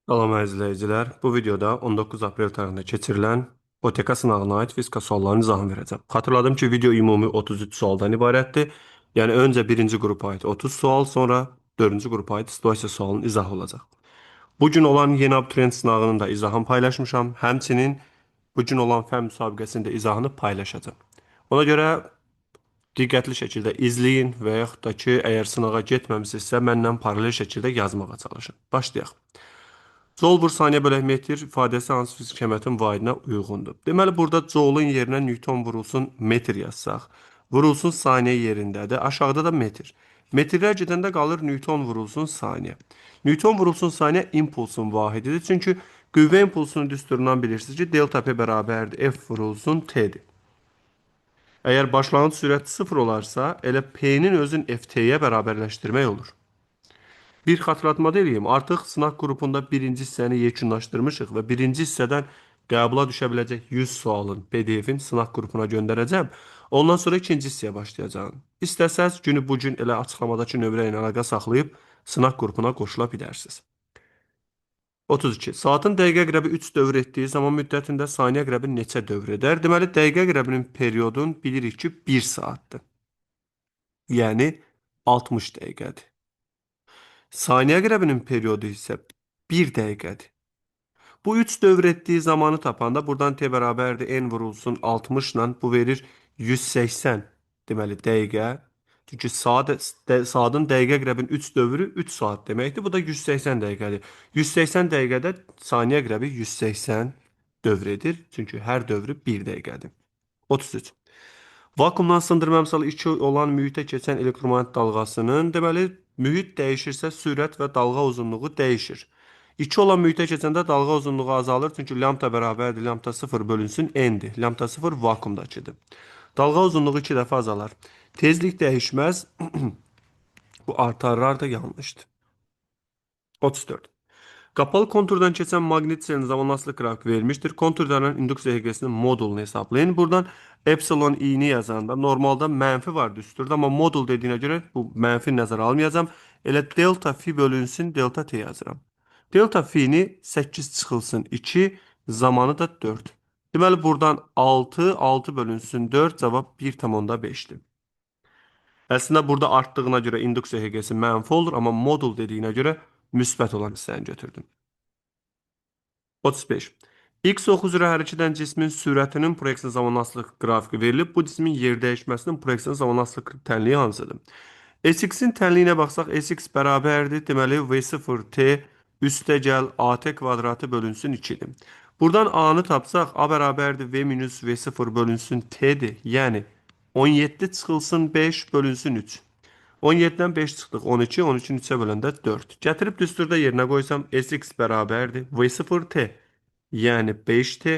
Salam izləyicilər. Bu videoda 19 aprel tarixində keçirilən OTK sınağına aid fizika suallarının izahını verəcəm. Xatırladım ki, video ümumi 33 sualdan ibarətdir. Yəni öncə birinci qrupa aid 30 sual, sonra dördüncü qrupa aid situasiya sualının izahı olacaq. Bu gün olan yeni abituriyent sınağının da izahını paylaşmışam. Həmçinin bu gün olan fən müsabiqəsində izahını paylaşacağım. Ona görə diqqətli şəkildə izləyin və yaxud da ki, əgər sınağa getməmisinizsə, mənlə paralel şəkildə yazmağa çalışın. Başlayaq. Joule bir saniyə bölək metr ifadəsi hansı fizik əməliyyatın vahidinə uyğundur? Deməli, burada Joule-un yerinə Newton vurulsun metr yazsaq, vurulsun saniyə yerindədir. Aşağıda da metr. Metrlər gedəndə qalır Newton vurulsun saniyə. Newton vurulsun saniyə impulsun vahididir. Çünki qüvvə impulsunun düsturundan bilirsiniz ki, delta P bərabərdir F vurulsun T-dir. Əgər başlanğıc sürət 0 olarsa, elə P-nin özün FT-yə bərabərləşdirmək olur. Bir xatırlatma da eləyim. Artıq sınaq qrupunda birinci hissəni yekunlaşdırmışıq və birinci hissədən qəbula düşə biləcək 100 sualın PDF-in sınaq qrupuna göndərəcəm. Ondan sonra ikinci hissəyə başlayacağım. İstəsəz günü bu gün elə açıqlamadakı nömrə ilə əlaqə saxlayıb sınaq qrupuna qoşula bilərsiniz. 32. Saatın dəqiqə əqrəbi 3 dövr etdiyi zaman müddətində saniyə əqrəbi neçə dövr edər? Deməli, dəqiqə əqrəbinin periodun bilirik ki, 1 saatdır. Yəni 60 dəqiqədir. Saniyə əqrəbinin periodu isə 1 dəqiqədir. Bu 3 dövr etdiyi zamanı tapanda buradan t bərabərdir n vurulsun 60 ilə bu verir 180 deməli dəqiqə. Çünki saatın dəqiqə əqrəbinin 3 dövrü 3 saat deməkdir. Bu da 180 dəqiqədir. 180 dəqiqədə saniyə əqrəbi 180 dövr edir. Çünki hər dövrü 1 dəqiqədir. 33. Vakuumdan sındırma əmsalı 2 olan mühitə keçən elektromagnet dalğasının, deməli, mühit dəyişirsə sürət və dalğa uzunluğu dəyişir. 2 olan mühitə keçəndə dalğa uzunluğu azalır, çünki lambda bərabərdir, lambda 0 bölünsün n-dir. Lambda 0 vakuumdakıdır. Dalğa uzunluğu 2 dəfə azalar. Tezlik dəyişməz. Bu artırlar da yanlışdır. 34. Qapalı konturdan keçən maqnit selinin zamanlaslıq qrafiki verilmişdir. Konturların induksiya həqiqəsinin modulunu hesablayın. Buradan epsilon i-ni yazanda normalda mənfi var düsturda, amma modul dediyinə görə bu mənfi nəzərə almayacağım. Elə delta fi bölünsün delta t yazıram. Delta fi-ni 8 çıxılsın 2, zamanı da 4. Deməli, buradan 6 bölünsün 4, cavab 1,5-dir. Əslində, burada artdığına görə induksiya həqiqəsi mənfi olur, amma modul dediyinə görə müsbət olan hissəni götürdüm. 35. X oxu üzrə hərəkət edən cismin sürətinin proyeksiya zamanlaslıq qrafiki verilib. Bu cismin yer dəyişməsinin proyeksiya zamanlaslıq tənliyi hansıdır? Sx-in tənliyinə baxsaq, Sx bərabərdir. Deməli, V0t üstəgəl at kvadratı bölünsün 2-dir. Buradan a-nı tapsaq, a bərabərdir V minus V0 bölünsün t-dir. Yəni, 17 çıxılsın 5 bölünsün 3. 17-dən 5 çıxdıq 12, 13-ün 3-ə böləndə 4. Gətirib düsturda yerinə qoysam, Sx bərabərdir V0t, yəni 5t.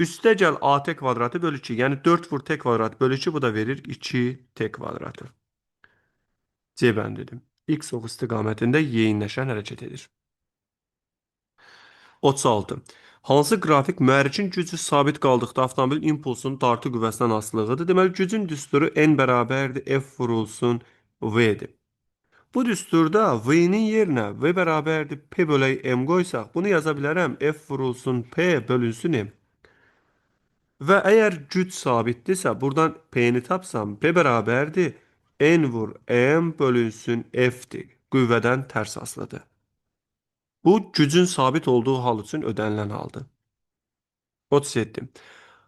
Üstəgəl at kvadratı bölü 2, yəni 4 vur t kvadrat bölü 2, bu da verir 2t kvadratı. C bəndidir. X ox istiqamətində yeyinləşən hərəkət edir. 36. Hansı qrafik mühərrikin gücü sabit qaldıqda avtomobil impulsunun dartı qüvvəsindən asılılığıdır? Deməli, gücün düsturu n bərabərdir F vurulsun V-dir. Bu düsturda V-nin yerinə V bərabərdir P bölək M qoysaq, bunu yaza bilərəm F vurulsun P bölünsün M. Və əgər güc sabitdirsə, buradan P-ni tapsam, P bərabərdir N vur M bölünsün F-dir. Qüvvədən tərs asılıdır. Bu, gücün sabit olduğu hal üçün ödənilən haldır. 37.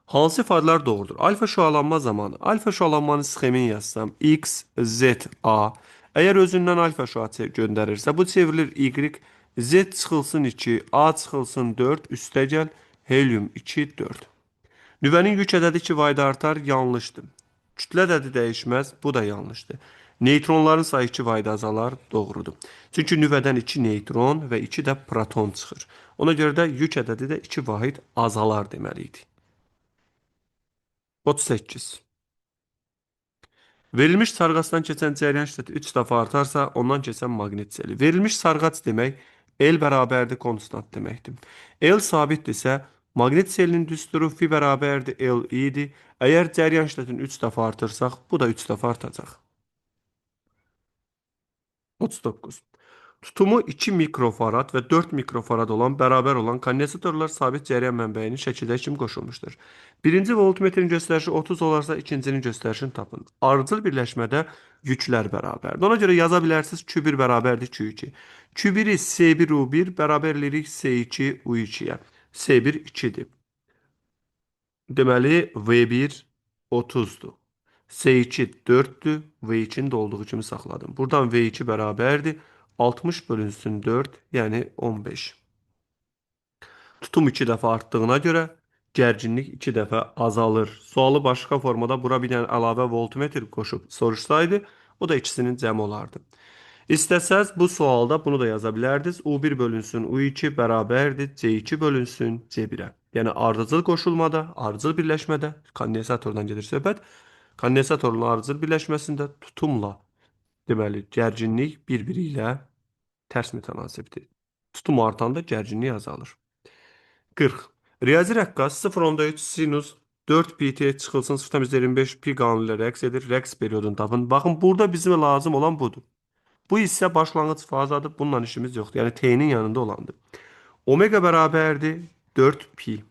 Hansı ifadələr doğrudur? Alfa şüalanma zamanı. Alfa şüalanmanın sxemini yazsam, X, Z, A. Əgər özündən alfa şüa göndərirsə, bu çevrilir Y, Z çıxılsın 2, A çıxılsın 4, üstəgəl helium 2, 4. Nüvənin yük ədədi 2 vayda artar, yanlışdır. Kütlə ədədi dəyişməz, bu da yanlışdır. Neytronların sayı 2 vayda azalar, doğrudur. Çünki nüvədən 2 neytron və 2 də proton çıxır. Ona görə də yük ədədi də 2 vahid azalar deməliydik. 38. Verilmiş sarğacdan keçən cəryan şiddəti 3 dəfə artarsa, ondan keçən maqnit seli. Verilmiş sarğac demək, L bərabərdir konstant deməkdir. L sabitdirsə, maqnit selinin düsturu fi bərabərdir L idi. Əgər cəryan şiddətini 3 dəfə artırsaq, bu da 3 dəfə artacaq. 39. Tutumu 2 mikrofarad və 4 mikrofarad olan bərabər olan kondensatorlar sabit cəryan mənbəyinin şəkildə kimi qoşulmuşdur. Birinci voltmetrin göstərişi 30 olarsa ikincinin göstərişini tapın. Ardıcıl birləşmədə yüklər bərabərdir. Ona görə yaza bilərsiniz Q1 bərabərdir Q2. Q1-i S1U1 bərabər edirik S2U2-yə. S1 2-dir. Deməli V1 30-dur. S2 4-dür. V2-ni də olduğu kimi saxladım. Buradan V2 bərabərdir. 60 bölünsün 4, yəni 15. Tutum 2 dəfə artdığına görə gərginlik 2 dəfə azalır. Sualı başqa formada bura bir dənə əlavə voltmetr qoşub soruşsaydı, o da ikisinin cəmi olardı. İstəsəz bu sualda bunu da yaza bilərdiniz. U1 bölünsün U2 bərabərdir C2 bölünsün C1-ə. Yəni ardıcıl qoşulmada, ardıcıl birləşmədə kondensatordan gedir söhbət. Kondensatorun ardıcıl birləşməsində tutumla deməli gərginlik bir-biri ilə tərs mütənasibdir. Tutum artanda gərginlik azalır. 40. Riyazi rəqqas 0,3 sinus 4 pi-t çıxılsın 0,25 pi qanunu ilə rəqs edir. Rəqs periodunu tapın. Baxın, burada bizim lazım olan budur. Bu hissə başlanğıc fazadır. Bununla işimiz yoxdur. Yəni t-nin yanında olandır. Omega bərabərdir 4 pi.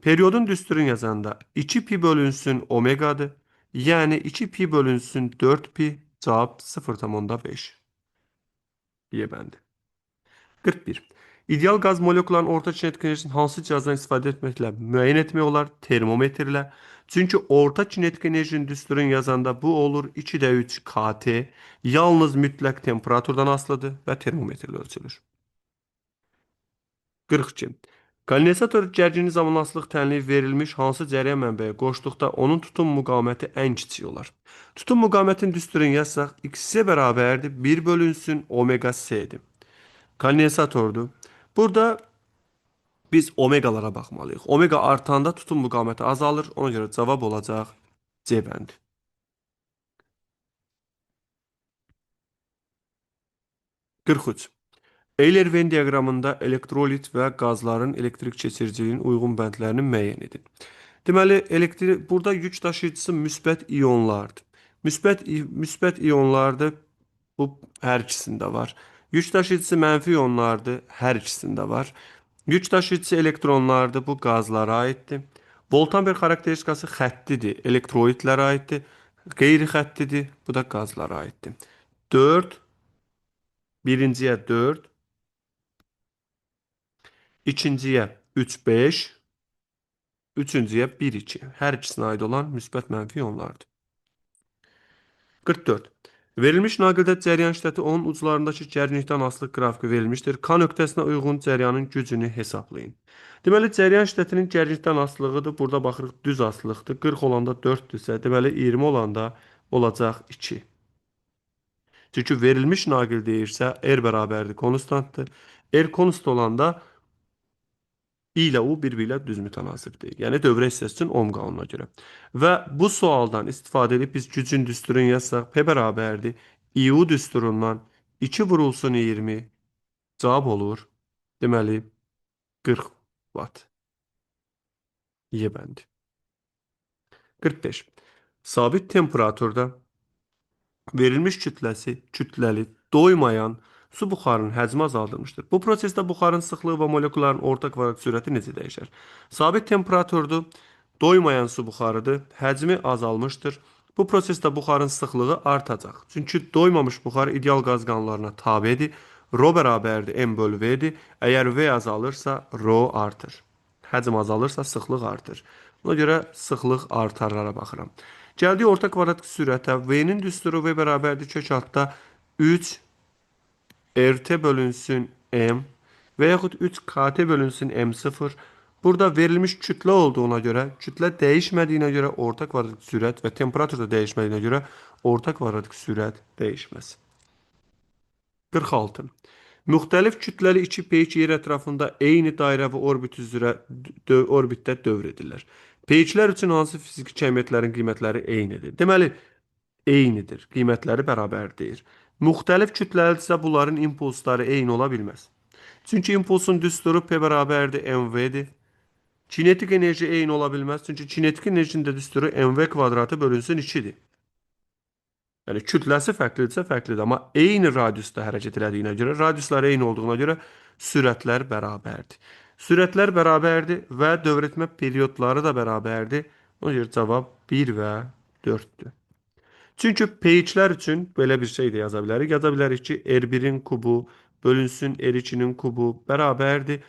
Periyodun düsturunu yazanda 2 pi bölünsün omegadır. Yəni 2 pi bölünsün 4 pi cavab 0,5. Y bəndi. 41. İdeal qaz molekularının orta kinetik enerjisini hansı cihazdan istifadə etməklə müəyyən etmək olar? Termometrlə. Çünki orta kinetik enerjinin düsturunu yazanda bu olur 2də3 kT. Yalnız mütləq temperaturdan asılıdır və termometrlə ölçülür. 42. Kondensator gərginlik zamanlastılıq tənliyi verilmiş hansı cəryan mənbəyə qoşduqda onun tutum müqaməti ən kiçik olar. Tutum müqamətinin düsturunu yazsaq, x-ə bərabərdir 1 bölünsün omega s-dir. Kondensatordur. Burada biz omegalara baxmalıyıq. Omega artanda tutum müqaməti azalır. Ona görə cavab olacaq C bəndi. 43. Euler-Venn diaqramında elektrolit və qazların elektrik keçiriciliyin uyğun bəndlərini müəyyən edin. Deməli, burada yük daşıyıcısı müsbət iyonlardır. Müsbət iyonlardır. Bu hər ikisində var. Yük daşıyıcısı mənfi iyonlardır. Hər ikisində var. Yük daşıyıcısı elektronlardır. Bu qazlara aiddir. Voltamer xarakteristikası xəttidir. Elektrolitlərə aiddir. Qeyri-xəttidir. Bu da qazlara aiddir. 4, birinciyə 4, ikinciyə 3, 5, üçüncüyə 1, 2. Hər ikisinə aid olan müsbət mənfi iyonlardır. 44. Verilmiş naqildə cəryan şiddəti onun uclarındakı gərginlikdən asılı qrafiki verilmişdir. K nöqtəsinə uyğun cəryanın gücünü hesablayın. Deməli, cəryan şiddətinin gərginlikdən asılılığıdır. Burada baxırıq, düz asılıqdır. 40 olanda 4-dürsə, deməli 20 olanda olacaq 2. Çünki verilmiş naqil deyirsə, R bərabərdir, konstantdır. R konstant olanda I ilə U bir-biri ilə düz mütənasibdir. Yəni dövrə hissəsi üçün ohm qanununa görə. Və bu sualdan istifadə edib biz gücün düsturunu yazsaq, P bərabərdir. IU düsturundan 2 vurulsun 20 cavab olur. Deməli 40 watt. Y bəndi. 45. Sabit temperaturda verilmiş kütləli, doymayan su buxarının həcmi azaldılmışdır. Bu prosesdə buxarın sıxlığı və moleküllərin orta kvadrat sürəti necə dəyişər? Sabit temperaturdur, doymayan su buxarıdır, həcmi azalmışdır. Bu prosesdə buxarın sıxlığı artacaq. Çünki doymamış buxar ideal qaz qanunlarına tabedir. Rho bərabərdir M bölü V-dir. Əgər V azalırsa, Rho artır. Həcm azalırsa, sıxlıq artır. Buna görə sıxlıq artarlara baxıram. Gəldiyi orta kvadratik sürətə V-nin düsturu V bərabərdir kök altda 3 RT bölünsün M və yaxud 3 KT bölünsün M0. Burada verilmiş kütlə olduğuna görə, kütlə dəyişmədiyinə görə orta kvadratik sürət və temperatur da dəyişmədiyinə görə orta kvadratik sürət dəyişməz. 46. Müxtəlif kütləli iki peyk yer ətrafında eyni dairə və orbit üzrə orbitdə dövr edirlər. Peyklər üçün hansı fiziki kəmiyyətlərin qiymətləri eynidir? Deməli, eynidir. Qiymətləri bərabərdir. Müxtəlif kütləlidirsə bunların impulsları eyni ola bilməz. Çünki impulsun düsturu P bərabərdir mv-dir. Kinetik enerji eyni ola bilməz. Çünki kinetik enerjinin də düsturu mv kvadratı bölünsün 2-dir. Yəni kütləsi fərqlidirsə fərqlidir, amma eyni radiusda hərəkət elədiyinə görə, radiuslar eyni olduğuna görə sürətlər bərabərdir. Sürətlər bərabərdir və dövr etmə periodları da bərabərdir. Ona görə cavab 1 və 4-dür. Çünki peyçlər üçün belə bir şey də yaza bilərik. Yaza bilərik ki, R1-in kubu bölünsün R2-nin kubu bərabərdir.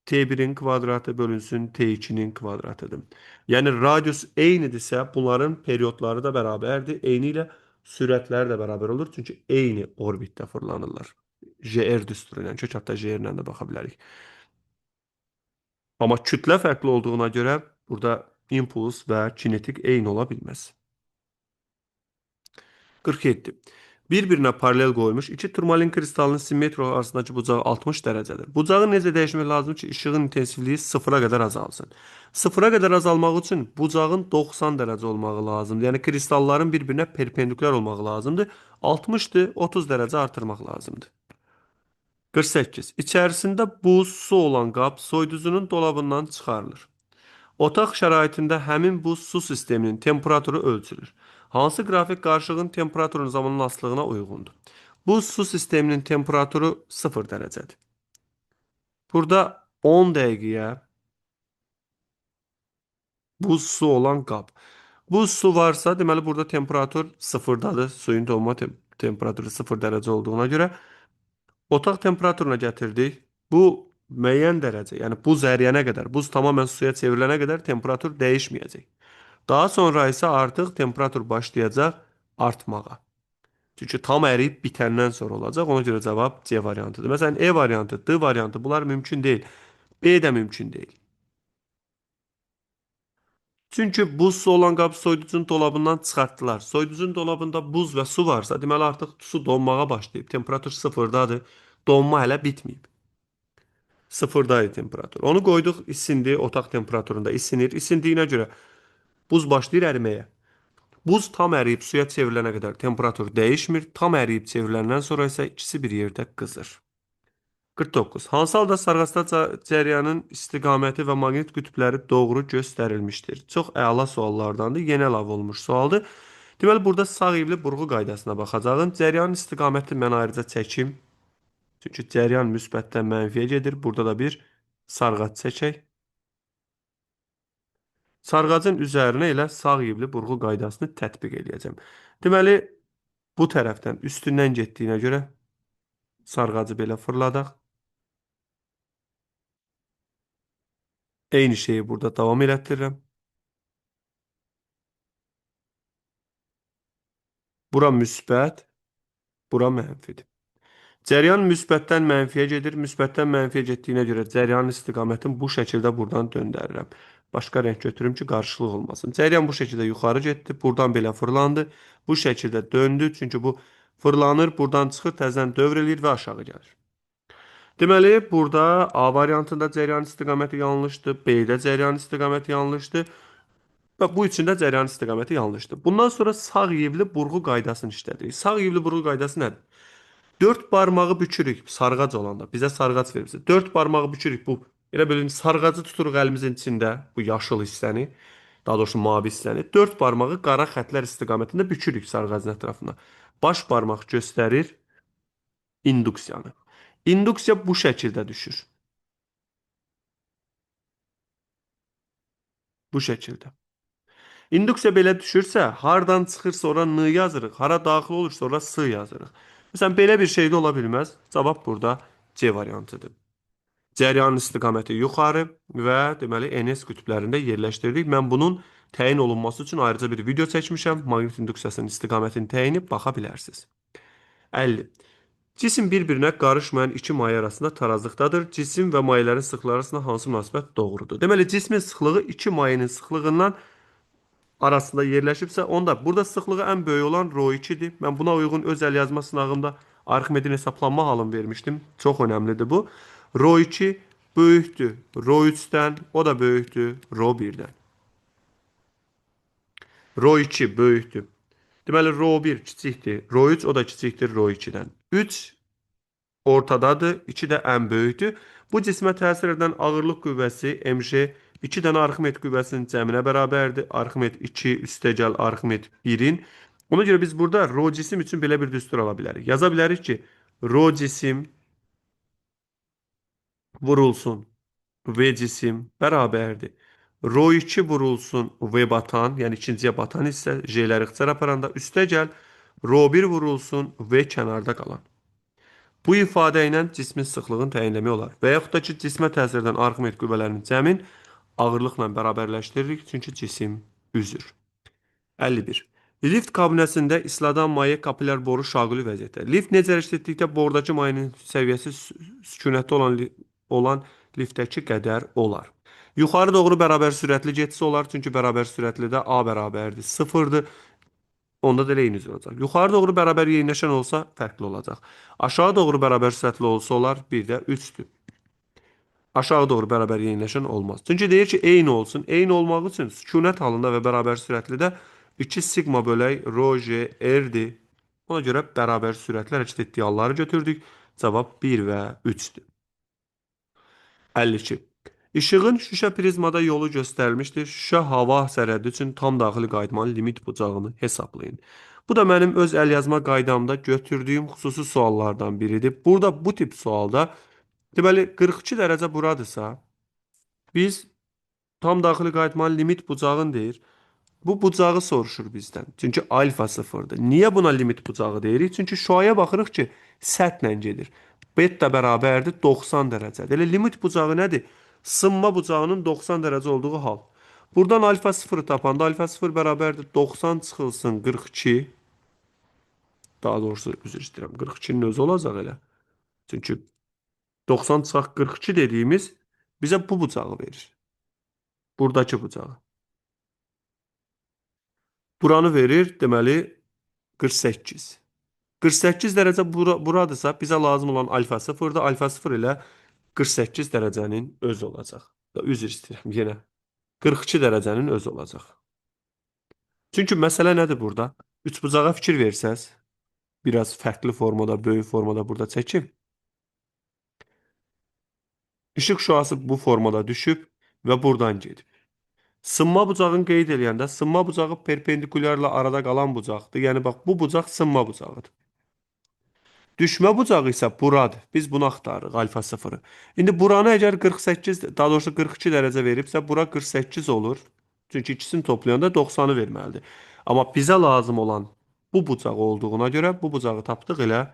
T1'in kvadratı bölünsün T2'nin kvadratıdır. Yəni radius eynidirsə, bunların periodları da bərabərdir. Eyni ilə sürətləri də bərabər olur. Çünki eyni orbitdə fırlanırlar. JR düsturu ilə, kök hətta JR ilə də baxa bilərik. Amma kütlə fərqli olduğuna görə burada impuls və kinetik eyni ola bilməz. 47. Bir-birinə paralel qoymuş iki turmalin kristalının simmetri arasındakı bucağı 60 dərəcədir. Bucağı necə dəyişmək lazım ki, işığın intensivliyi sıfıra qədər azalsın? Sıfıra qədər azalmaq üçün bucağın 90 dərəcə olmağı lazımdır. Yəni kristalların bir-birinə perpendikülər olmağı lazımdır. 60-dır, 30 dərəcə artırmaq lazımdır. 48. İçərisində buz, su olan qab soyuducunun dolabından çıxarılır. Otaq şəraitində həmin bu su sisteminin temperaturu ölçülür. Hansı qrafik qarışığın temperaturun zamanın asılılığına uyğundur? Bu su sisteminin temperaturu 0 dərəcədir. Burada 10 dəqiqəyə buz su olan qab. Buz su varsa, deməli burada temperatur 0-dadır. Suyun donma temperaturu 0 dərəcə olduğuna görə otaq temperaturuna gətirdik. Bu müəyyən dərəcə, yəni buz əriyənə qədər, buz tamamilə suya çevrilənə qədər temperatur dəyişməyəcək. Daha sonra isə artıq temperatur başlayacaq artmağa. Çünki tam əriyib bitəndən sonra olacaq. Ona görə cavab C variantıdır. Məsələn, E variantı, D variantı bunlar mümkün deyil. B də mümkün deyil. Çünki buz su olan qab soyuducunun dolabından çıxartdılar. Soyuducunun dolabında buz və su varsa, deməli artıq su donmağa başlayıb. Temperatur sıfırdadır. Donma hələ bitməyib. Sıfırdaydı temperatur. Onu qoyduq, isindi, otaq temperaturunda isinir. İsindiyinə görə buz başlayır əriməyə. Buz tam əriyib suya çevrilənə qədər temperatur dəyişmir. Tam əriyib çevriləndən sonra isə ikisi bir yerdə qızır. 49. Hansı halda sarğasta cəryanın istiqaməti və maqnit qütbləri doğru göstərilmişdir? Çox əla suallardandır. Yeni əlavə olmuş sualdır. Deməli, burada sağ ivli burğu qaydasına baxacağım. Cəryanın istiqaməti mən ayrıca çəkim. Çünki cəryan müsbətdən mənfiyə gedir. Burada da bir sarğac çəkək. Sarğacın üzərinə elə sağ ivli burğu qaydasını tətbiq edəcəm. Deməli, bu tərəfdən üstündən getdiyinə görə sarğacı belə fırladaq. Eyni şeyi burada davam elətdirirəm. Bura müsbət, bura mənfidir. Cəryan müsbətdən mənfiyə gedir. Müsbətdən mənfiyə getdiyinə görə cəryanın istiqamətini bu şəkildə buradan döndərirəm. Başqa rəng götürüm ki, qarşılıq olmasın. Cəryan bu şəkildə yuxarı getdi. Buradan belə fırlandı. Bu şəkildə döndü. Çünki bu fırlanır, buradan çıxır, təzədən dövr eləyir və aşağı gəlir. Deməli, burada A variantında cəryan istiqaməti yanlışdır. B-də cəryan istiqaməti yanlışdır. Və bu üçün də cəryan istiqaməti yanlışdır. Bundan sonra sağ yivli burğu qaydasını işlədirik. Sağ yivli burğu qaydası nədir? 4 barmağı bükürük sarğac olanda. Bizə sarğac verirsə. 4 barmağı bükürük bu. Elə bilin sarğacı tuturuq əlimizin içində bu yaşıl hissəni, daha doğrusu mavi hissəni. 4 barmağı qara xətlər istiqamətində bükürük sarğacın ətrafına. Baş barmaq göstərir induksiyanı. İnduksiya bu şəkildə düşür. Bu şəkildə. İnduksiya belə düşürsə, hardan çıxırsa ora N yazırıq, hara daxil olursa ora S yazırıq. Məsələn, belə bir şey də ola bilməz. Cavab burada C variantıdır. Cəryanın istiqaməti yuxarı və deməli NS qütblərində yerləşdirdik. Mən bunun təyin olunması üçün ayrıca bir video çəkmişəm. Maqnit induksiyasının istiqamətini təyinib baxa bilərsiniz. 50. Cisim bir-birinə qarışmayan iki maye arasında tarazlıqdadır. Cisim və mayələrin sıxlığı arasında hansı münasibət doğrudur? Deməli, cismin sıxlığı iki mayenin sıxlığından arasında yerləşibsə, onda burada sıxlığı ən böyük olan ρ2-dir. Mən buna uyğun öz əlyazma sınağımda Arximedin hesablanma halını vermişdim. Çox önəmlidir bu. ρ2 böyükdür ρ3-dən, o da böyükdür ρ1-dən. ρ2 böyükdür. Deməli, ρ1 kiçikdir ρ3, o da kiçikdir ρ2-dən. 3 ortadadır, 2 də ən böyükdür. Bu cismə təsir edən ağırlıq qüvvəsi mj 2 dənə Arximed qüvvəsinin cəminə bərabərdir. Arximed 2 üstəgəl Arximed 1-in Ona görə biz burada rho cisim üçün belə bir düstur ala bilərik. Yaza bilərik ki, rho cisim vurulsun V cisim bərabərdir. Rho 2 vurulsun V batan, yəni ikinciyə batan hissə J'ləri ixtisar aparanda üstə gəl rho 1 vurulsun V kənarda qalan. Bu ifadə ilə cismin sıxlığını təyinləmək olar. Və yaxud da ki, cismə təsir edən Arximed qüvvələrinin cəmin ağırlıqla bərabərləşdiririk, çünki cisim üzür. 51. Lift kabinəsində isladan maye kapilyar boru şaquli vəziyyətdə. Lift necə hərəkət etdikdə bordakı mayenin səviyyəsi sükunətli olan liftdəki qədər olar. Yuxarı doğru bərabər sürətli getsə olar, çünki bərabər sürətlidə A bərabərdir 0-dır. Onda da eyni olacaq. Yuxarı doğru bərabər yeyinləşən olsa fərqli olacaq. Aşağı doğru bərabər sürətli olsa olar, bir də 3-dür. Aşağı doğru bərabər yeyinləşən olmaz. Çünki deyir ki, eyni olsun. Eyni olmaq üçün sükunət halında və bərabər sürətlidə 2 sigma bölək rho j r-dir. Ona görə bərabər sürətli hərəkət etdiyi halları götürdük. Cavab 1 və 3-dür. 52. İşığın şüşə prizmada yolu göstərilmişdir. Şüşə hava sərhəddi üçün tam daxili qayıtmanın limit bucağını hesablayın. Bu da mənim öz əlyazma qaydamda götürdüyüm xüsusi suallardan biridir. Burada bu tip sualda deməli 42 dərəcə buradırsa, biz tam daxili qayıtmanın limit bucağını deyir. Bu bucağı soruşur bizdən. Çünki alfa sıfırdır. Niyə buna limit bucağı deyirik? Çünki şüaya baxırıq ki, səthlə gedir. Beta bərabərdir 90 dərəcədir. Elə limit bucağı nədir? Sınma bucağının 90 dərəcə olduğu hal. Buradan alfa sıfırı tapanda alfa sıfır bərabərdir 90 çıxılsın 42. Daha doğrusu üzr istəyirəm. 42-nin özü olacaq elə. Çünki 90 çıxaq 42 dediyimiz bizə bu bucağı verir. Buradakı bucağı. Buranı verir, deməli 48. 48 dərəcə buradırsa, bizə lazım olan alfa sıfırdır. Alfa sıfır ilə 48 dərəcənin özü olacaq. Üzr istəyirəm yenə. 42 dərəcənin özü olacaq. Çünki məsələ nədir burada? Üçbucağa fikir versəz, biraz fərqli formada, böyük formada burada çəkim. İşıq şüası bu formada düşüb və buradan gedib. Sınma bucağını qeyd edəndə, sınma bucağı perpendikulyarla arada qalan bucaqdır. Yəni, bax, bu bucaq sınma bucağıdır. Düşmə bucağı isə buradır. Biz bunu axtarırıq, alfa sıfırı. İndi buranı əgər 48, daha doğrusu 42 dərəcə veribsə, bura 48 olur. Çünki ikisini toplayanda 90-ı verməlidir. Amma bizə lazım olan bu bucaq olduğuna görə bu bucağı tapdıq elə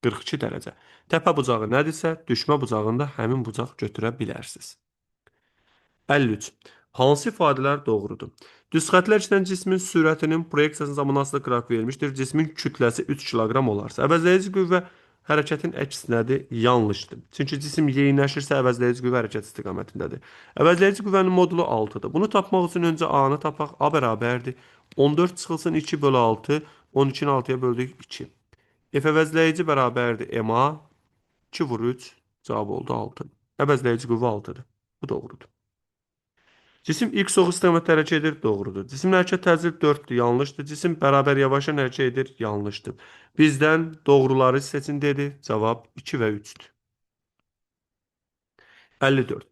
42 dərəcə. Təpə bucağı nədirsə, düşmə bucağını da həmin bucaq götürə bilərsiniz. 53. Hansı ifadələr doğrudur? Düz xətlər işlən cismin sürətinin proyeksiyasının zamanasında qraf verilmişdir. Cismin kütləsi 3 kiloqram olarsa, əvəzləyici qüvvə hərəkətin əksinədir, yanlışdır. Çünki cisim yeyinləşirsə, əvəzləyici qüvvə hərəkət istiqamətindədir. Əvəzləyici qüvvənin modulu 6-dır. Bunu tapmaq üçün öncə A-nı tapaq. A bərabərdir. 14 çıxılsın 2 bölü 6, 12-ni 6-ya böldük 2. F əvəzləyici bərabərdir MA, 2 vur 3, cavab oldu 6. Əvəzləyici qüvvə 6-dır. Bu doğrudur. Cisim ilk soğuk istiqamətdə hərəkət edir, doğrudur. Cismin hərəkət təcili 4-dür, yanlışdır. Cisim bərabər yavaşan hərəkət edir, yanlışdır. Bizdən doğruları seçin dedi. Cavab 2 və 3-dür. 54.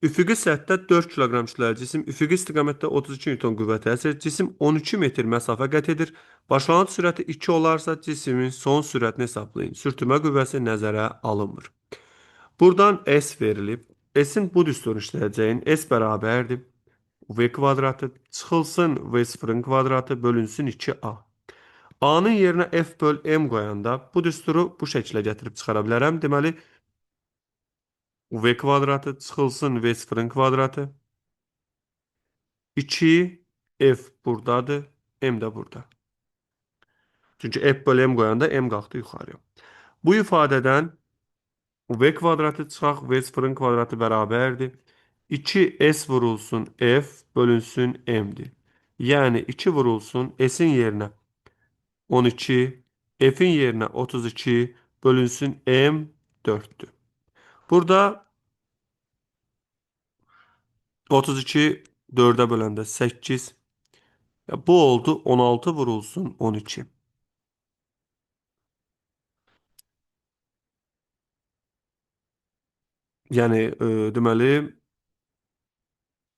Üfüqi səthdə 4 kiloqram kütləli cisim üfüqi istiqamətdə 32 Newton qüvvə təsir. Cisim 12 metr məsafə qət edir. Başlanğıc sürəti 2 olarsa cismin son sürətini hesablayın. Sürtünmə qüvvəsi nəzərə alınmır. Buradan S verilib. S-in bu düsturun işləyəcəyin S bərabərdir. V kvadratı çıxılsın V sıfırın kvadratı bölünsün 2A. A-nın yerinə F böl M qoyanda bu düsturu bu şəklə gətirib çıxara bilərəm. Deməli, V kvadratı çıxılsın V sıfırın kvadratı 2 F buradadır, M də burada. Çünki F böl M qoyanda M qalxdı yuxarıya. Bu ifadədən V kvadratı çıxaq V sıfırın kvadratı bərabərdir. 2S vurulsun F bölünsün M'dir. Yəni 2 vurulsun S'in yerinə 12, F'in yerinə 32 bölünsün M 4'tür. Burada 32 4'e böləndə 8. Bu oldu 16 vurulsun 12. Yəni deməli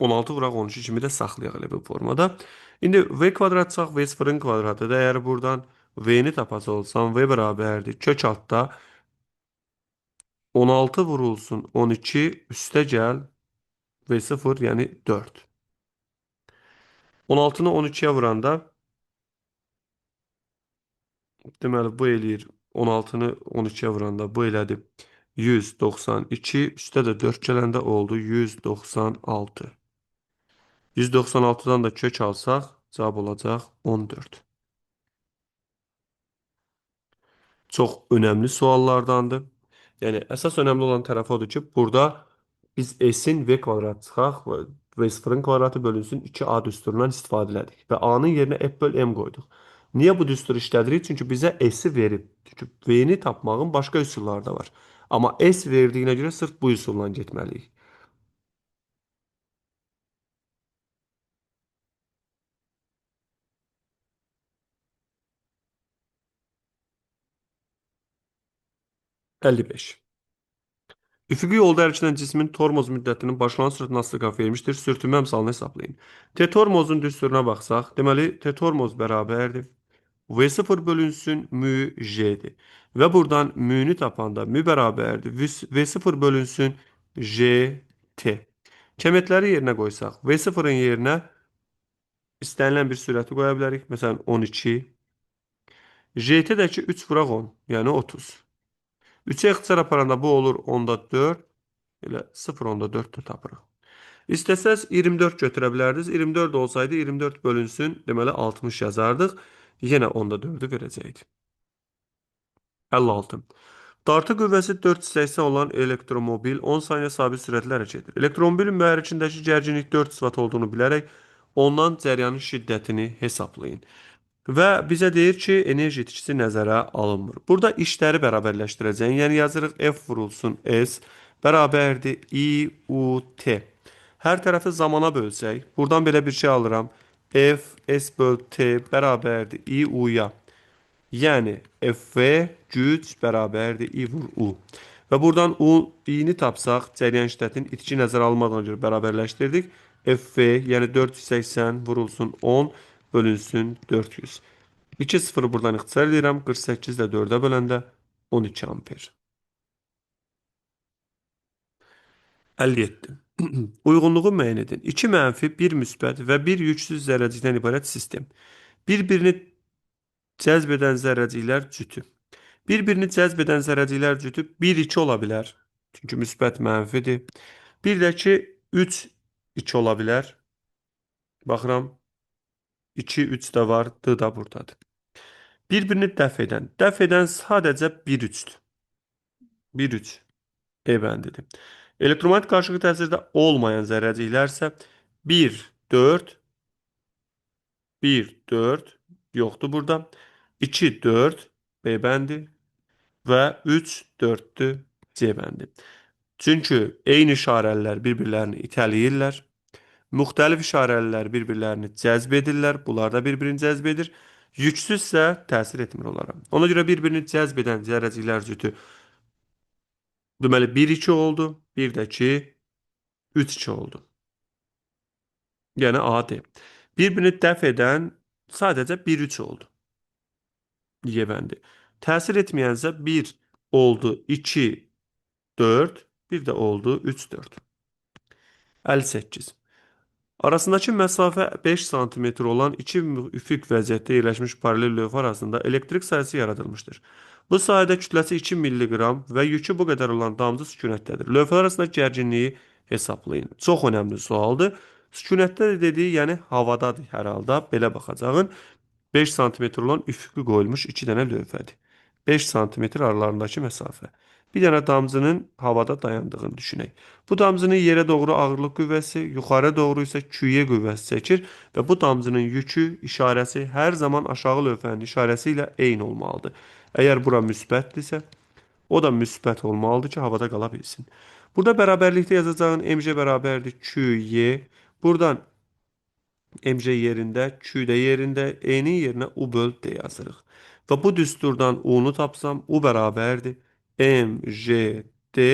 16 vuraq 13 kimi də saxlayaq elə bu formada. İndi v kvadrat çıxaq v sıfırın kvadratıdır. Əgər buradan v-ni tapacaq olsam v bərabərdir. Kök altda 16 vurulsun 12 üstə gəl v sıfır yəni 4. 16-nı 12-yə vuranda deməli bu eləyir 16-nı 12-yə vuranda bu elədi 192 üstə də 4 gələndə oldu 196. 196-dan da kök alsaq cavab olacaq 14. Çox önəmli suallardandır. Yəni əsas önəmli olan tərəf odur ki, burada biz s-in v kvadrat çıxaq və v0-ın kvadratı bölünsün 2a düsturundan istifadə elədik və a-nın yerinə f böl m qoyduq. Niyə bu düsturu işlədirik? Çünki bizə s-i verib. Çünki v-ni tapmağın başqa üsulları da var. Amma s verdiyinə görə sırf bu üsulla getməliyik. 55. Üfüqi yolda hərəkət cismin tormoz müddətinin başlanğıc sürətini asılı qraf vermişdir. Sürtünmə əmsalını hesablayın. T-tormozun düsturuna baxsaq, deməli T-tormoz bərabərdir. V0 bölünsün mü J'dir. Və buradan mü'nü tapanda mü bərabərdir. V0 bölünsün J T. Kəmiyyətləri yerinə qoysaq, V0-ın yerinə istənilən bir sürəti qoya bilərik. Məsələn, 12. JT-dəki 3 vuraq 10, yəni 30. 3-ə ixtisar aparanda bu olur 10-da 4. Elə 0.4 də tapırıq. İstəsəz 24 götürə bilərdiniz. 24 olsaydı 24 bölünsün, deməli 60 yazardıq. Yenə onda 4-ü verəcəkdik. 56. Dartı qüvvəsi 4 hissəsi olan elektromobil 10 saniyə sabit sürətlə hərəkət edir. Elektromobilin mühərrikindəki gərginlik 4 sıfat olduğunu bilərək ondan cəryanın şiddətini hesablayın. Və bizə deyir ki, enerji itkisi nəzərə alınmır. Burada işləri bərabərləşdirəcəyik. Yəni yazırıq F vurulsun S bərabərdir I U T. Hər tərəfi zamana bölsək, buradan belə bir şey alıram. F S böl T bərabərdir I U-ya. Yəni F güc bərabərdir I vur U. Və buradan I-ni tapsaq, cəryan şiddətinin itki nəzərə alınmadığına görə bərabərləşdirdik. F yəni 480 vurulsun 10 bölünsün 400. 2 sıfırı buradan ixtisar edirəm. 48 ilə 4-ə böləndə 12 amper. 57. Uyğunluğu müəyyən edin. 2 mənfi, 1 müsbət və 1 yüksüz zərrəcikdən ibarət sistem. Bir-birini cəzb edən zərrəciklər cütü. Bir-birini cəzb edən zərrəciklər cütü 1-2 ola bilər. Çünki müsbət mənfidir. Bir də ki 3-2 ola bilər. Baxıram. 2-3 də var. D da buradadır. Bir-birini dəf edən. Dəf edən sadəcə 1-3-dür. 1-3 E bəndidir. Elektromanyetik qarşılıqlı təsirdə olmayan zərrəciklər isə 1, 4, 1, 4 yoxdur burada. 2, 4 B bəndi və 3, 4-dür C bəndi. Çünki eyni işarəlilər bir-birlərini itələyirlər. Müxtəlif işarəlilər bir-birlərini cəzb edirlər. Bunlar da bir-birini cəzb edir. Yüksüzsə təsir etmir onlara. Ona görə bir-birini cəzb edən zərrəciklər cütü deməli 1-2 oldu. Bir də ki 3-2 oldu. Yəni AD. Bir-birini dəf edən sadəcə 1-3 oldu. Y bəndi. Təsir etməyənsə 1 oldu, 2, 4, bir də oldu 3, 4. 58. Arasındakı məsafə 5 sm olan iki üfüq vəziyyətdə yerləşmiş paralel lövhə arasında elektrik sayısı yaradılmışdır. Bu sayədə kütləsi 2 milliqram və yükü bu qədər olan damcı sükunətdədir. Lövhələr arasında gərginliyi hesablayın. Çox önəmli sualdır. Sükunətdə dediyi, yəni havadadır hər halda. Belə baxacağın 5 sm olan üfüqü qoyulmuş 2 dənə lövhədir. 5 sm aralarındakı məsafə. Bir dənə damcının havada dayandığını düşünək. Bu damcının yerə doğru ağırlıq qüvvəsi, yuxarı doğru isə küyə qüvvəsi çəkir və bu damcının yükü işarəsi hər zaman aşağı lövhənin işarəsi ilə eyni olmalıdır. Əgər bura müsbətdirsə, o da müsbət olmalıdır ki, havada qala bilsin. Burada bərabərlikdə yazacağın mc bərabərdir qy. Buradan mc yerində, q də yerində, e-nin yerinə u böl d yazırıq. Və bu düsturdan u-nu tapsam, u bərabərdir mc d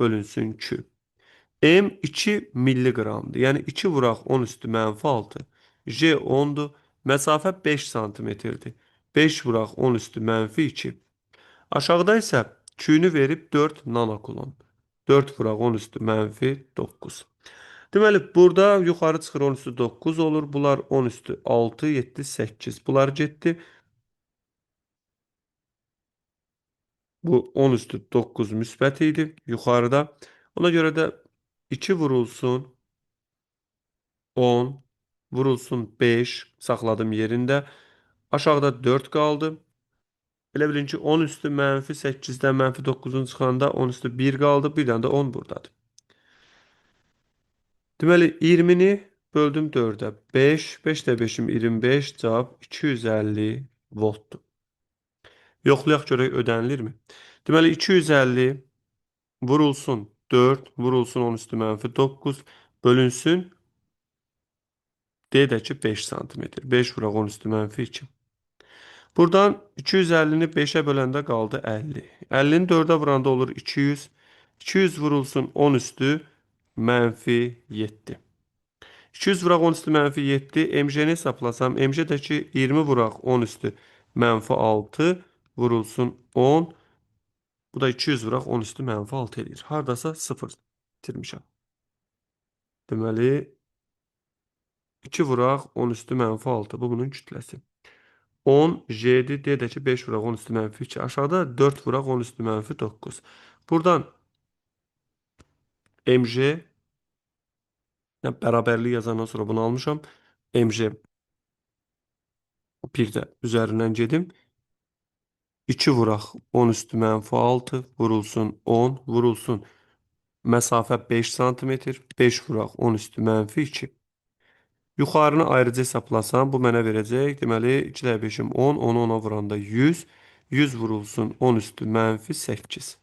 bölünsün q. M 2 milliqramdır. Yəni 2 vuraq 10 üstü mənfi 6. J 10-dur. Məsafə 5 santimetrdir. 5 vuraq 10 üstü mənfi 2. Aşağıda isə Q-nü verib 4 nanokulon. 4 vuraq 10 üstü mənfi 9. Deməli, burada yuxarı çıxır 10 üstü 9 olur. Bunlar 10 üstü 6, 7, 8. Bunlar getdi. Bu 10 üstü 9 müsbət idi yuxarıda. Ona görə də 2 vurulsun 10, vurulsun 5, saxladım yerində. Aşağıda 4 qaldı. Elə bilin ki, 10 üstü mənfi 8-dən mənfi 9-un çıxanda 10 üstü 1 qaldı. Bir dənə də 10 buradadır. Deməli, 20-ni böldüm 4-ə. 5, 5 də 5-im 25, cavab 250 voltdur. Yoxlayaq görək ödənilirmi? Deməli, 250 vurulsun 4, vurulsun 10 üstü mənfi 9, bölünsün D də ki 5 santimetr. 5 vuraq 10 üstü mənfi 2. Buradan 250-ni 5-ə böləndə qaldı 50. 50-ni 4-ə vuranda olur 200. 200 vurulsun 10 üstü mənfi 7. 200 vuraq 10 üstü mənfi 7. MJ-ni hesablasam, MJ də ki 20 vuraq 10 üstü mənfi 6 vurulsun 10. Bu da 200 vuraq 10 üstü mənfi 6 edir. Hardasa 0 itirmişəm. Deməli 2 vuraq 10 üstü mənfi 6. Bu bunun kütləsi. 10 J'dir. D də ki 5 vuraq 10 üstü mənfi 2. Aşağıda 4 vuraq 10 üstü mənfi 9. Buradan MJ yəni bərabərlik yazandan sonra bunu almışam. MJ bir də üzərindən gedim. 2 vuraq 10 üstü mənfi 6 vurulsun 10 vurulsun. Məsafə 5 santimetr. 5 vuraq 10 üstü mənfi 2. Yuxarını ayrıca hesablasam bu mənə verəcək. Deməli 2 də 5-im 10, 10-u 10-a vuranda 100. 100 vurulsun 10 üstü mənfi 8.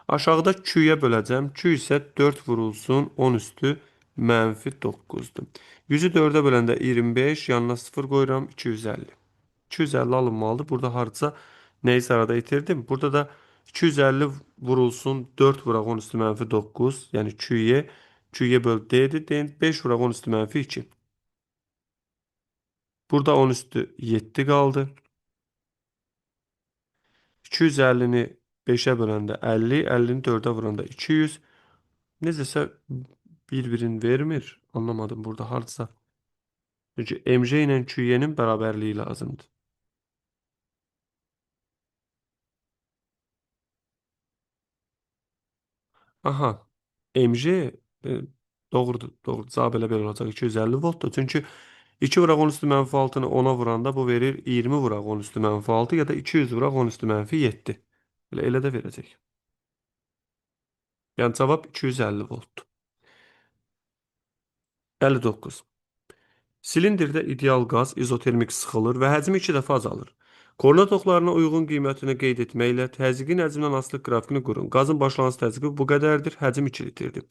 Aşağıda Q-yə böləcəm. Q isə 4 vurulsun 10 üstü mənfi 9-dur. 100-ü 4-ə böləndə 25, yanına 0 qoyuram 250. 250 alınmalıdır. Burada harca nəyisə arada itirdim. Burada da 250 vurulsun 4 vuraq 10 üstü mənfi 9. Yəni Q-yə. Q-yə böl D-dir. 5 vuraq 10 üstü mənfi 2. Burada 10 üstü 7 qaldı. 250-ni 5-ə böləndə 50, 50-ni 4-ə vuranda 200. Necəsə bir-birini vermir. Anlamadım burada hardasa. Çünki MJ ilə QY-nin bərabərliyi lazımdır. Aha. MJ doğrudur. Doğrudur. Cavab elə belə olacaq. 250 voltdur. Çünki 2 vuraq 10 üstü mənfi 6-nı 10-a vuranda bu verir 20 vuraq 10 üstü mənfi 6 ya da 200 vuraq 10 üstü mənfi 7. Elə də verəcək. Yəni cavab 250 voltdur. 59. Silindirdə ideal qaz izotermik sıxılır və həcmi 2 dəfə azalır. Korna toklarına uyğun qiymətini qeyd etməklə təzyiqin həcmindən asılı qrafikini qurun. Qazın başlanğıc təzyiqi bu qədərdir, həcm 2 litrdir.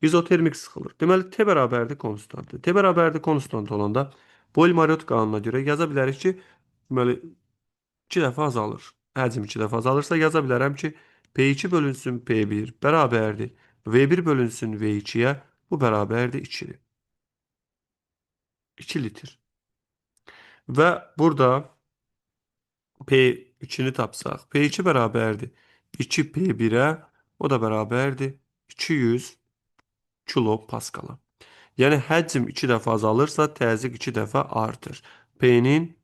İzotermik sıxılır. Deməli, T bərabərdir konstantdır. T bərabərdir konstant olanda Boyle-Mariotte qanununa görə yaza bilərik ki, deməli 2 dəfə azalır. Həcm 2 dəfə azalırsa yaza bilərəm ki, P2 bölünsün P1 bərabərdir. V1 bölünsün V2-yə bu bərabərdir 2-dir. 2 litr. Və burada P2-ni tapsaq, P2 bərabərdir 2P1-ə, o da bərabərdir 200 kilopaskala. Yəni həcm 2 dəfə azalırsa, təzyiq 2 dəfə artır. P-nin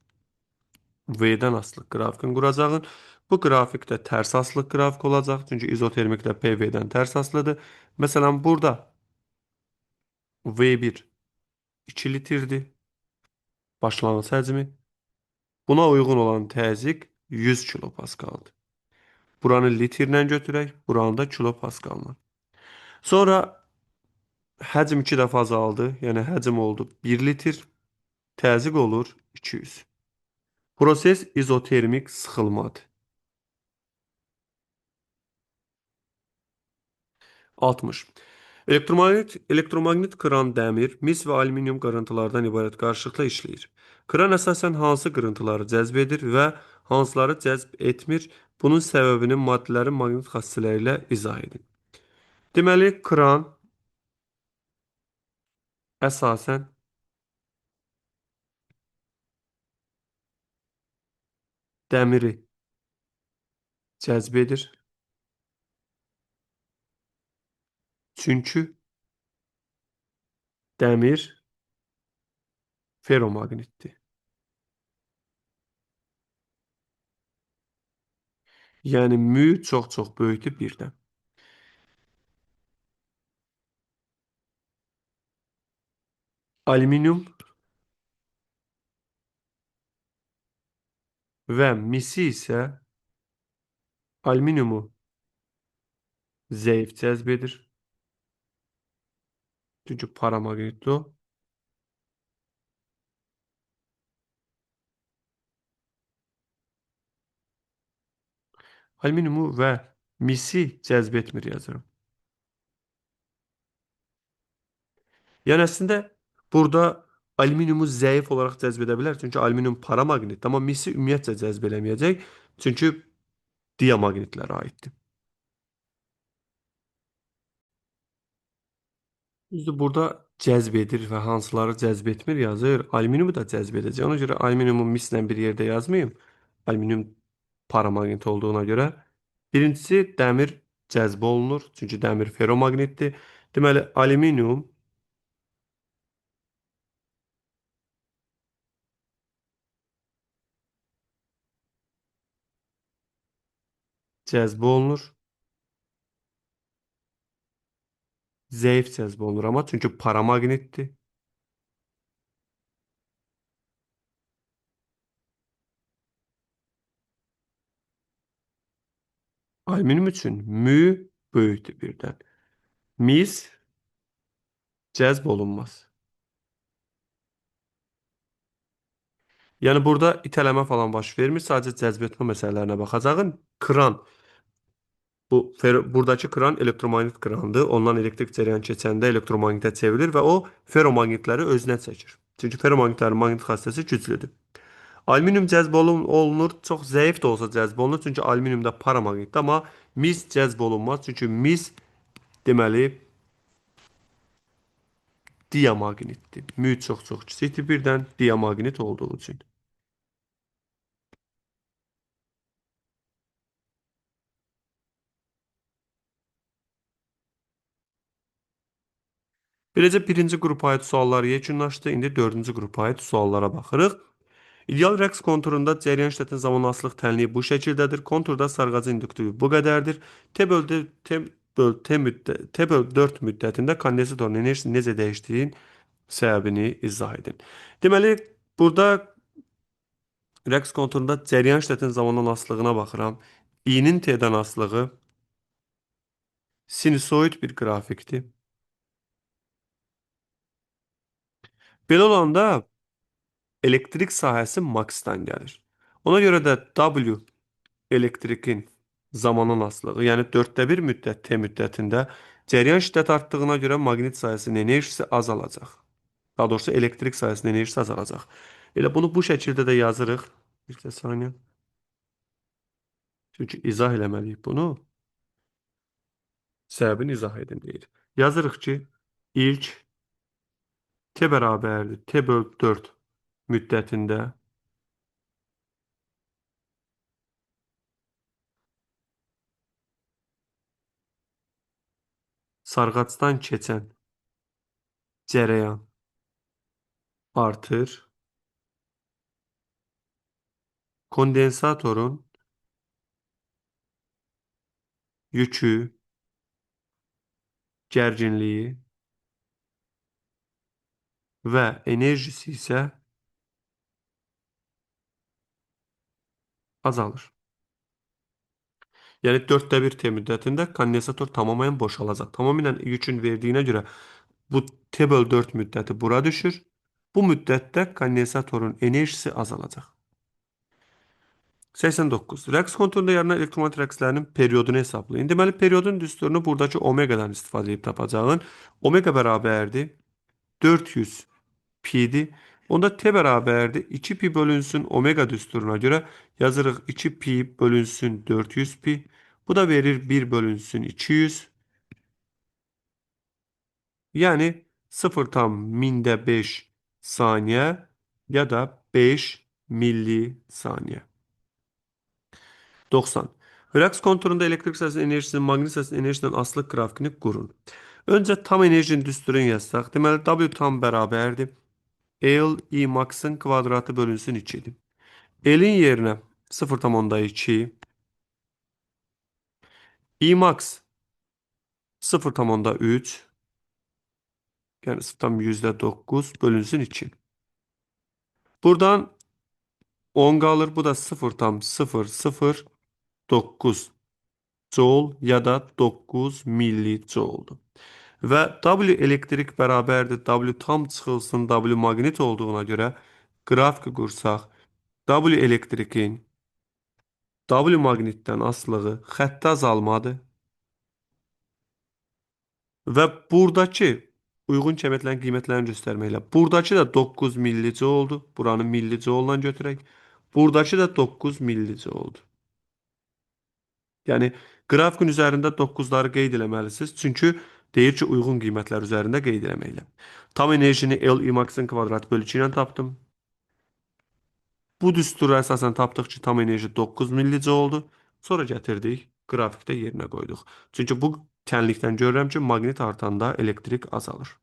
V-dən asılı qrafikini quracağın. Bu qrafikdə tərs asılı qrafik olacaq. Çünki izotermikdə P V-dən tərs asılıdır. Məsələn, burada V1 2 litrdir. Başlanğıc həcmi. Buna uyğun olan təzyiq 100 kilopaskaldır. Buranı litrlə götürək, buranı da kilopaskalına. Sonra həcm 2 dəfə azaldı. Yəni həcm oldu 1 litr. Təzyiq olur 200. Proses izotermik sıxılmadır. 60. Elektromagnet kran dəmir, mis və alüminium qırıntılardan ibarət qarışıqla işləyir. Kran əsasən hansı qırıntıları cəzb edir və hansıları cəzb etmir? Bunun səbəbini maddələrin maqnit xassələri ilə izah edin. Deməli, kran əsasən dəmiri cəzb edir. Çünki dəmir ferromaqnitdir. Yəni mü çox-çox böyükdür birdən. Alüminium və misi isə alüminiumu zəif cəzb edir. Çünki paramaqnitdir o. Alüminiumu və misi cəzb etmir yazıram. Yəni əslində burada alüminiumu zəif olaraq cəzb edə bilər. Çünki alüminium paramaqnitdir, amma misi ümumiyyətcə cəzb eləməyəcək. Çünki diamaqnitlərə aiddir. Düzdür, burada cəzb edir və hansıları cəzb etmir yazır. Alüminiumu da cəzb edəcək. Ona görə alüminiumu mislə bir yerdə yazmayım. Alüminium paramaqnit olduğuna görə. Birincisi dəmir cəzb olunur. Çünki dəmir ferromaqnitdir. Deməli, alüminium cəzb olunur. Zəif cəzb olunur amma çünki paramaqnitdir. Alüminium üçün mü böyükdür birdən. Mis cəzb olunmaz. Yəni burada itələmə falan baş vermir. Sadəcə cəzb etmə məsələlərinə baxacağın. Kran. Buradakı kran elektromaqnit krandır. Ondan elektrik cərəyan keçəndə elektromaqnitə çevrilir və o ferromaqnitləri özünə çəkir. Çünki ferromaqnitlərin maqnit xassəsi güclüdür. Alüminium cəzb olunur. Çox zəif də olsa cəzb olunur. Çünki alüminium da paramaqnitdir. Amma mis cəzb olunmaz. Çünki mis deməli diamaqnitdir. Mü çox-çox kiçikdir birdən diamaqnit olduğu üçün. Beləcə birinci qrupa aid suallar yekunlaşdı. İndi dördüncü qrupa aid suallara baxırıq. İdeal rəqs konturunda cəryan şiddətin zamanlıq tənliyi bu şəkildədir. Konturda sarğacı induktivi bu qədərdir. T böl 4 müddətində kondensatorun enerjisi necə dəyişdiyin səbəbini izah edin. Deməli, burada rəqs konturunda cəryan şiddətin zamandan asılılığına baxıram. İ-nin T-dən asılığı sinusoid bir qrafikdir. Belə olanda elektrik sahəsi maksdan gəlir. Ona görə də W elektrikin zamanın asılığı, yəni 1/4 müddət T müddətində cəryan şiddəti artdığına görə maqnit sahəsinin enerjisi azalacaq. Daha doğrusu elektrik sahəsinin enerjisi azalacaq. Elə bunu bu şəkildə də yazırıq. Bir saniyə. Çünki izah eləməliyik bunu. Səbəbini izah edin deyir. Yazırıq ki, ilk T bərabərdir. T böl 4 müddətində sarğacdan keçən cərəyan artır. Kondensatorun yükü, gərginliyi və enerjisi isə azalır. Yəni 1/4 T müddətində kondensator tamamilə boşalacaq. Tamamilə yükün verdiyinə görə bu T böl 4 müddəti bura düşür. Bu müddətdə kondensatorun enerjisi azalacaq. 89. Rəqs konturunda yaranan elektromagnetik rəqslərinin periodunu hesablayın. Deməli, periodun düsturunu buradakı omeqadan istifadə edib tapacağın. Omega bərabərdir 400 pi'dir. Onda T bərabərdir 2 pi bölünsün omega düsturuna görə yazırıq 2 pi bölünsün 400 pi. Bu da verir 1 bölünsün 200. Yəni 0,5 saniye ya da 5 millisaniye. 90. Reaks konturunda elektrik səsinin enerjisinin maqnit səsinin enerjisindən asılı qrafikini qurun. Öncə tam enerjinin düsturunu yazsaq, deməli W tam bərabərdir. L I max'ın kvadratı bölünsün 2-dir. L'in yerinə 0,2, I max 0,3, yəni 0,9 bölünsün 2. Buradan 10 qalır. Bu da 0,009 joule ya da 9 millijoule-dur. Və W elektrik bərabərdir. W tam çıxılsın W maqnit olduğuna görə qrafiki qursaq, W elektrikin W maqnitdən asılığı xəttə azalmadır. Və buradakı uyğun kəmiyyətlərin qiymətlərini göstərməklə. Buradakı da 9 millijoule-dur. Buranı millijoule-la götürək. Buradakı da 9 millijoule-dur. Yəni qrafikin üzərində 9-ları qeyd eləməlisiniz. Çünki deyir ki, uyğun qiymətlər üzərində qeyd eləməklə. Tam enerjini L I max'ın kvadratı bölü 2 ilə tapdım. Bu düsturu əsasən tapdıq ki, tam enerji 9 millijoule-dur. Sonra gətirdik, qrafikdə yerinə qoyduq. Çünki bu tənlikdən görürəm ki, maqnit artanda elektrik azalır.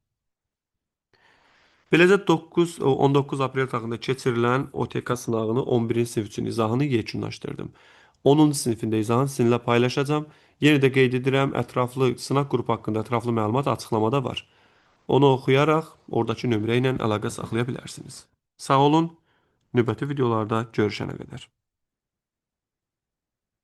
Beləcə 19 aprel tarixində keçirilən OTK sınağını 11-ci sinif üçün izahını yekunlaşdırdım. 10-cu sinifində izahını sizinlə paylaşacağım. Yenə də qeyd edirəm, ətraflı sınaq qrupu haqqında ətraflı məlumat açıqlamada var. Onu oxuyaraq oradakı nömrə ilə əlaqə saxlaya bilərsiniz. Sağ olun, növbəti videolarda görüşənə qədər.